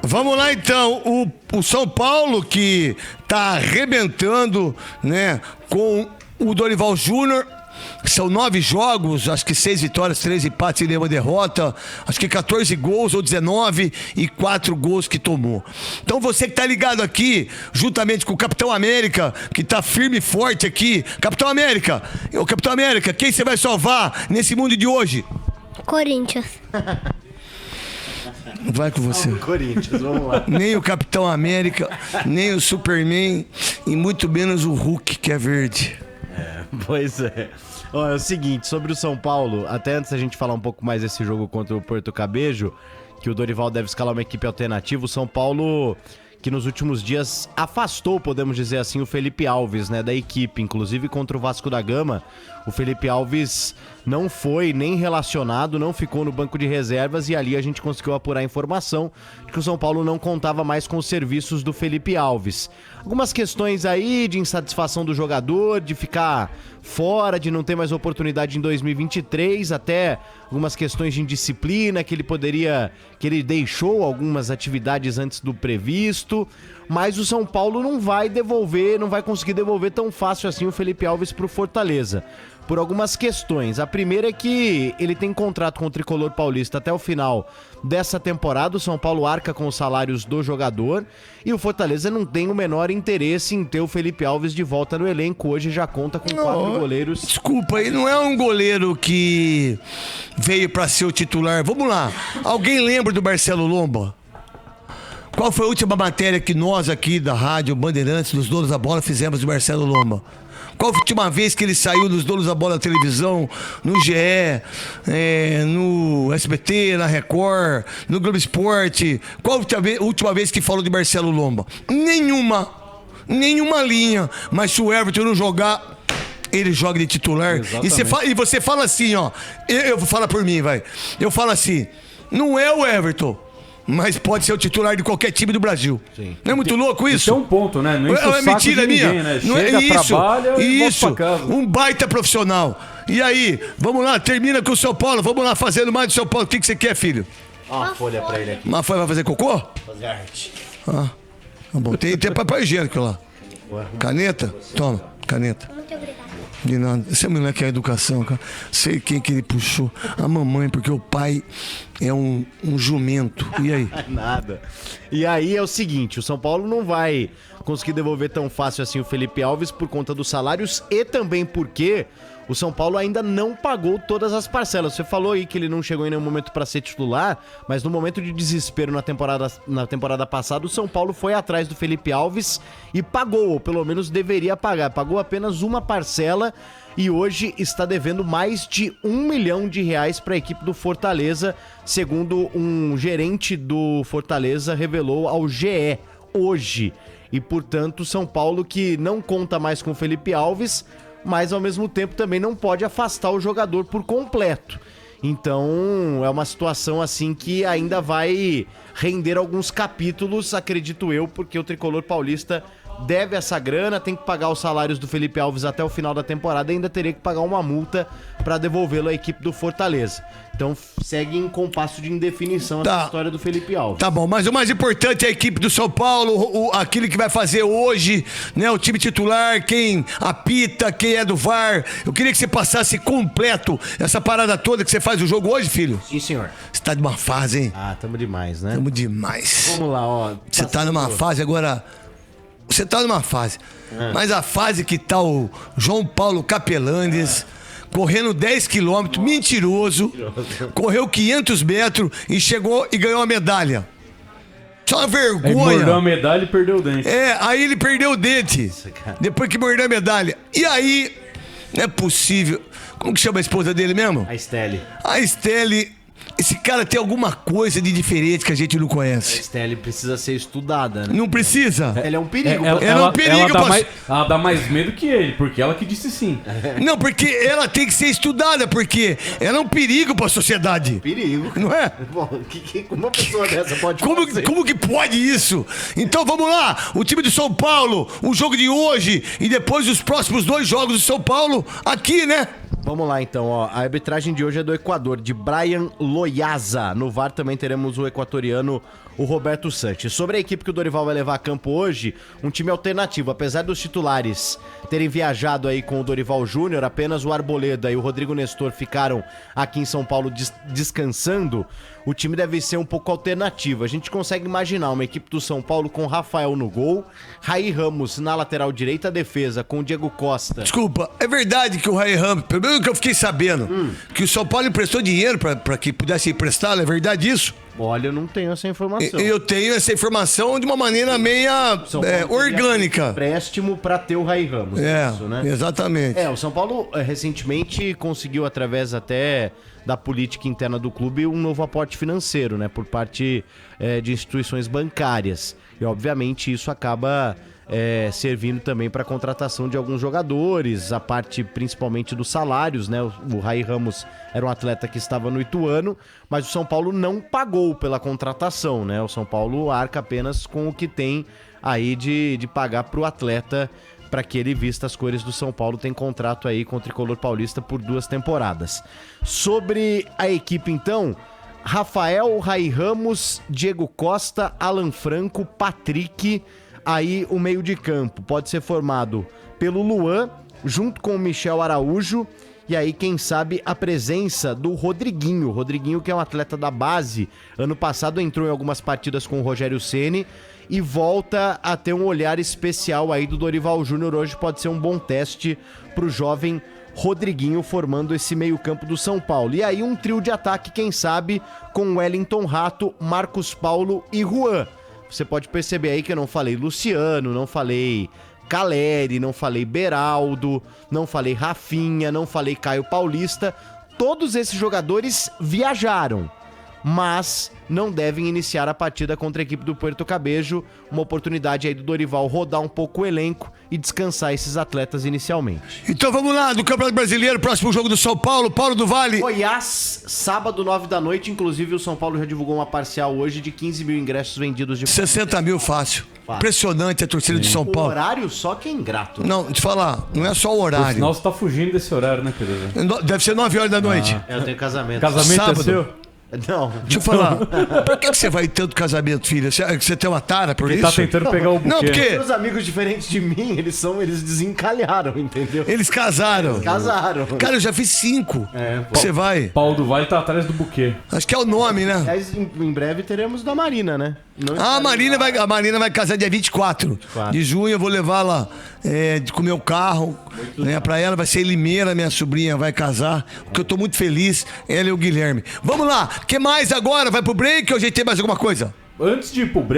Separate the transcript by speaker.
Speaker 1: Vamos lá então, o São Paulo que tá arrebentando, né, com o Dorival Júnior. São 9 jogos, acho que 6 vitórias, 3 empates e nenhuma derrota. Acho que 14 gols ou 19 e 4 gols que tomou. Então você que tá ligado aqui, juntamente com o Capitão América, que tá firme e forte aqui. Capitão América, quem você vai salvar nesse mundo de hoje?
Speaker 2: Corinthians.
Speaker 1: Vai com você.
Speaker 3: Corinthians, vamos lá.
Speaker 1: Nem o Capitão América, nem o Superman e muito menos o Hulk, que é verde.
Speaker 3: Pois é. Ó, é o seguinte, sobre o São Paulo, até antes da gente falar um pouco mais desse jogo contra o Porto Cabejo, que o Dorival deve escalar uma equipe alternativa, o São Paulo, que nos últimos dias afastou, podemos dizer assim, o Felipe Alves, né, da equipe, inclusive contra o Vasco da Gama. O Felipe Alves não foi nem relacionado, não ficou no banco de reservas e ali a gente conseguiu apurar a informação de que o São Paulo não contava mais com os serviços do Felipe Alves. Algumas questões aí de insatisfação do jogador, de ficar fora, de não ter mais oportunidade em 2023, até algumas questões de indisciplina, que ele deixou algumas atividades antes do previsto, mas o São Paulo não vai conseguir devolver tão fácil assim o Felipe Alves pro Fortaleza, por algumas questões. A primeira é que ele tem contrato com o Tricolor Paulista até o final dessa temporada, o São Paulo arca com os salários do jogador e o Fortaleza não tem o menor interesse em ter o Felipe Alves de volta no elenco. Hoje já conta com 4 goleiros.
Speaker 1: Desculpa, ele não é um goleiro que veio pra ser o titular. Vamos lá, alguém lembra do Marcelo Lomba? Qual foi a última matéria que nós aqui da Rádio Bandeirantes, dos Donos da Bola, fizemos do Marcelo Lomba? Qual foi a última vez que ele saiu nos Donos da Bola na televisão, no GE, no SBT, na Record, no Globo Esporte? Qual a última vez que falou de Marcelo Lomba? Nenhuma linha. Mas se o Everton não jogar, ele joga de titular. E você fala assim, ó. Eu vou falar por mim, vai. Eu falo assim, não é o Everton, mas pode ser o titular de qualquer time do Brasil. Sim. Não é muito louco isso?
Speaker 4: Isso é um ponto, né? Não
Speaker 1: é mentira minha.
Speaker 4: Ninguém, né?
Speaker 1: Não
Speaker 4: Chega,
Speaker 1: é isso,
Speaker 4: trabalha e volta pra casa.
Speaker 1: Um baita profissional. E aí, vamos lá, termina com o São Paulo. Vamos lá, fazendo mais do São Paulo. O que você quer, filho?
Speaker 3: Uma folha pra ele aqui.
Speaker 1: Uma folha, vai fazer cocô?
Speaker 3: Fazer arte.
Speaker 1: Ah, tá bom. Tem papel higiênico lá. Caneta? Toma, caneta.
Speaker 2: Muito obrigada.
Speaker 1: De nada. Esse moleque é a educação, cara. Sei quem que ele puxou. A mamãe, porque o pai é um jumento. E aí?
Speaker 3: Nada. E aí é o seguinte, o São Paulo não vai conseguir devolver tão fácil assim o Felipe Alves por conta dos salários e também porque o São Paulo ainda não pagou todas as parcelas. Você falou aí que ele não chegou em nenhum momento para ser titular, mas no momento de desespero na temporada passada, o São Paulo foi atrás do Felipe Alves e pagou, ou pelo menos deveria pagar. Pagou apenas uma parcela e hoje está devendo mais de R$1 milhão para a equipe do Fortaleza, segundo um gerente do Fortaleza revelou ao GE hoje. E, portanto, São Paulo que não conta mais com o Felipe Alves, mas ao mesmo tempo também não pode afastar o jogador por completo. Então é uma situação assim que ainda vai render alguns capítulos, acredito eu, porque o Tricolor Paulista deve essa grana, tem que pagar os salários do Felipe Alves até o final da temporada e ainda teria que pagar uma multa para devolvê-lo à equipe do Fortaleza. Então segue em compasso de indefinição essa história do Felipe Alves.
Speaker 1: Tá bom, mas o mais importante é a equipe do São Paulo, aquilo que vai fazer hoje, né? O time titular, quem apita, quem é do VAR. Eu queria que você passasse completo essa parada toda que você faz o jogo hoje, filho.
Speaker 3: Sim, senhor.
Speaker 1: Você tá numa fase, hein?
Speaker 3: Ah, tamo demais, né?
Speaker 1: Tamo demais.
Speaker 3: Vamos lá, ó.
Speaker 1: Você tá numa fase agora... Você tá numa fase, mas a fase que tá o João Paulo Capelandes, correndo 10 quilômetros, mentiroso, correu 500 metros e chegou e ganhou a medalha. Só uma vergonha. Ele
Speaker 4: mordeu a medalha e perdeu o dente.
Speaker 1: Aí ele perdeu o dente, depois que mordeu a medalha. E aí, não é possível. Como que chama a esposa dele mesmo?
Speaker 3: A Estelle.
Speaker 1: A Estelle. Esse cara tem alguma coisa de diferente que a gente não
Speaker 3: A
Speaker 1: conhece.
Speaker 3: Estelle precisa ser estudada, né?
Speaker 1: Não precisa?
Speaker 3: Ela é um perigo.
Speaker 4: Ela dá mais medo que ele, porque ela que disse sim.
Speaker 1: Não, porque ela tem que ser estudada, porque ela é um perigo pra sociedade.
Speaker 3: Perigo.
Speaker 1: Não é?
Speaker 3: Bom, uma pessoa dessa pode fazer?
Speaker 1: Como que pode isso? Então vamos lá, o time de São Paulo, o jogo de hoje e depois os próximos 2 jogos do São Paulo aqui, né?
Speaker 3: Vamos lá então, ó. A arbitragem de hoje é do Equador, de Brian Loyaza. No VAR também teremos o equatoriano, o Roberto Sanches. Sobre a equipe que o Dorival vai levar a campo hoje, um time alternativo. Apesar dos titulares terem viajado aí com o Dorival Júnior, apenas o Arboleda e o Rodrigo Nestor ficaram aqui em São Paulo descansando. O time deve ser um pouco alternativo. A gente consegue imaginar uma equipe do São Paulo com Rafael no gol, Raí Ramos na lateral direita, a defesa com o Diego Costa.
Speaker 1: Desculpa, é verdade que o Raí Ramos, pelo que eu fiquei sabendo, que o São Paulo emprestou dinheiro pra que pudesse emprestá-lo, é verdade isso?
Speaker 3: Olha, eu não tenho essa informação.
Speaker 1: Eu tenho essa informação de uma maneira meia orgânica.
Speaker 3: Empréstimo pra ter o Raí Ramos. Isso, né?
Speaker 1: Exatamente.
Speaker 3: O São Paulo recentemente conseguiu, através até da política interna do clube, um novo aporte financeiro, né? Por parte de instituições bancárias. E, obviamente, isso acaba servindo também para a contratação de alguns jogadores, a parte principalmente dos salários, né? O Raí Ramos era um atleta que estava no Ituano, mas o São Paulo não pagou pela contratação, né? O São Paulo arca apenas com o que tem aí de pagar para o atleta para que ele vista as cores do São Paulo. Tem contrato aí com o Tricolor Paulista por 2 temporadas. Sobre a equipe, então, Rafael, Raí Ramos, Diego Costa, Alan Franco, Patrick. Aí o meio de campo pode ser formado pelo Luan, junto com o Michel Araújo, e aí quem sabe a presença do Rodriguinho. Rodriguinho, que é um atleta da base, ano passado entrou em algumas partidas com o Rogério Ceni e volta a ter um olhar especial aí do Dorival Júnior. Hoje pode ser um bom teste pro jovem Rodriguinho formando esse meio-campo do São Paulo. E aí um trio de ataque, quem sabe, com Wellington Rato, Marcos Paulo e Juan. Você pode perceber aí que eu não falei Luciano, não falei Caleri, não falei Beraldo, não falei Rafinha, não falei Caio Paulista. Todos esses jogadores viajaram, mas não devem iniciar a partida contra a equipe do Puerto Cabello. Uma oportunidade aí do Dorival rodar um pouco o elenco e descansar esses atletas inicialmente.
Speaker 1: Então vamos lá, do Campeonato Brasileiro, próximo jogo do São Paulo, Paulo do Vale.
Speaker 3: Goiás, sábado, 9 da noite. Inclusive o São Paulo já divulgou uma parcial hoje de 15 mil ingressos vendidos de
Speaker 1: 60 mil fácil. Impressionante a torcida de São
Speaker 3: O
Speaker 1: Paulo.
Speaker 3: horário só que é ingrato.
Speaker 1: Não, te falar, não é só o
Speaker 4: Por
Speaker 1: horário.
Speaker 4: sinal, você tá fugindo desse horário, né, Pedro?
Speaker 1: Deve ser 9 horas da noite.
Speaker 3: Eu tenho casamento.
Speaker 4: Casamento
Speaker 1: Sábado.
Speaker 4: é seu?
Speaker 3: Não.
Speaker 1: Deixa eu falar, por que você vai em tanto casamento, filha? Você tem uma tara por
Speaker 4: Ele
Speaker 1: isso?
Speaker 4: tá tentando pegar o buquê.
Speaker 1: Não, porque
Speaker 3: Meus amigos diferentes de mim, eles desencalharam, entendeu?
Speaker 1: eles casaram.
Speaker 3: Casaram.
Speaker 1: Cara, eu já fiz 5.
Speaker 4: pô.
Speaker 1: Você vai?
Speaker 4: Paulo do Vale tá atrás do buquê.
Speaker 1: Acho que é o nome, né?
Speaker 3: Mas em breve teremos da Marina, né? Não
Speaker 1: A Marina vai casar dia 24 de junho. Eu vou levá-la com o meu carro, né, pra ela. Vai ser em Limeira, minha sobrinha vai casar. Porque eu tô muito feliz, ela e o Guilherme. Vamos lá, o que mais agora? Vai pro break ou a gente tem mais alguma coisa?
Speaker 4: Antes de ir pro break,